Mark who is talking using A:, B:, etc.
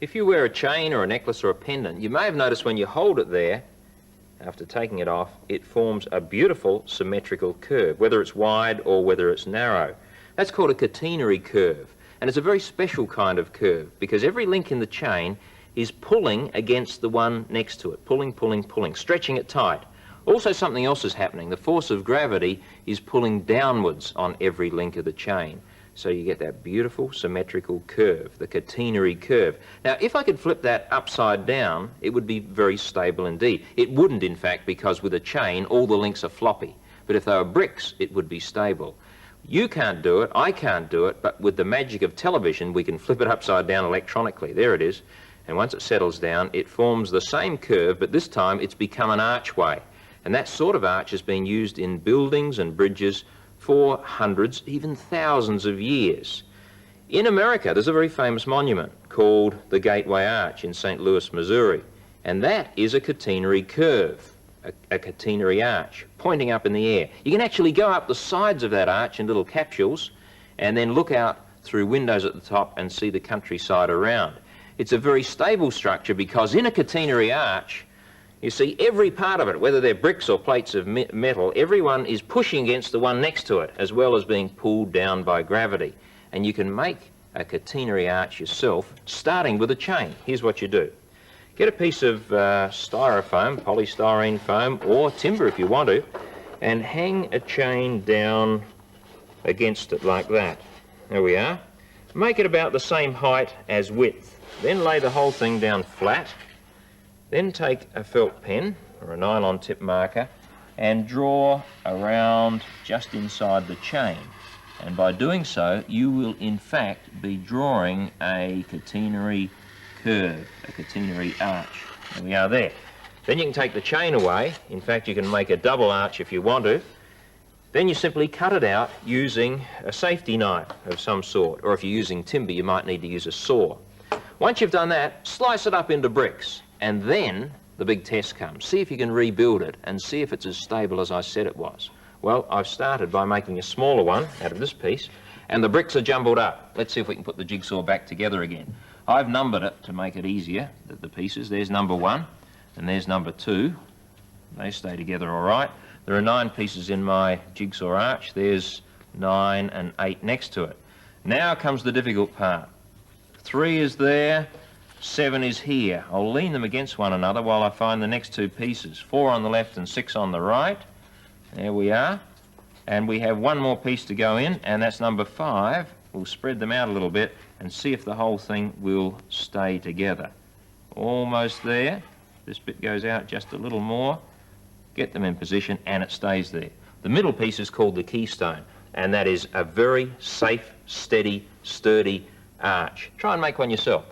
A: If you wear a chain or a necklace or a pendant, you may have noticed when you hold it there, after taking it off, it forms a beautiful symmetrical curve, whether it's wide or whether it's narrow. That's called a catenary curve, and it's a very special kind of curve because every link in the chain is pulling against the one next to it, pulling, pulling, pulling, stretching it tight. Also, something else is happening. The force of gravity is pulling downwards on every link of the chain. So you get that beautiful symmetrical curve, the catenary curve. Now, if I could flip that upside down, it would be very stable indeed. It wouldn't, in fact, because with a chain, all the links are floppy. But if they were bricks, it would be stable. You can't do it, I can't do it, but with the magic of television, we can flip it upside down electronically. There it is. And once it settles down, it forms the same curve, but this time it's become an archway. And that sort of arch has been used in buildings and bridges for hundreds, even thousands of years. In America, there's a very famous monument called the Gateway Arch in St. Louis, Missouri. And that is a catenary curve, a catenary arch, pointing up in the air. You can actually go up the sides of that arch in little capsules and then look out through windows at the top and see the countryside around. It's a very stable structure because in a catenary arch, you see, every part of it, whether they're bricks or plates of metal, everyone is pushing against the one next to it, as well as being pulled down by gravity. And you can make a catenary arch yourself, starting with a chain. Here's what you do. Get a piece of styrofoam, polystyrene foam, or timber if you want to, and hang a chain down against it like that. There we are. Make it about the same height as width. Then lay the whole thing down flat. Then take a felt pen or a nylon tip marker and draw around just inside the chain. And by doing so, you will in fact be drawing a catenary curve, a catenary arch. There we are there. Then you can take the chain away. In fact, you can make a double arch if you want to. Then you simply cut it out using a safety knife of some sort, or if you're using timber, you might need to use a saw. Once you've done that, slice it up into bricks. And then the big test comes. See if you can rebuild it and see if it's as stable as I said it was. Well, I've started by making a smaller one out of this piece, and the bricks are jumbled up. Let's see if we can put the jigsaw back together again. I've numbered it to make it easier, the pieces. There's number 1, and there's number 2. They stay together all right. There are 9 pieces in my jigsaw arch. There's 9 and 8 next to it. Now comes the difficult part. 3 is there. 7 is here. I'll lean them against one another while I find the next 2 pieces. 4 on the left and 6 on the right. There we are. And we have 1 more piece to go in, and that's number 5. We'll spread them out a little bit and see if the whole thing will stay together. Almost there. This bit goes out just a little more. Get them in position, and it stays there. The middle piece is called the keystone, and that is a very safe, steady, sturdy arch. Try and make one yourself.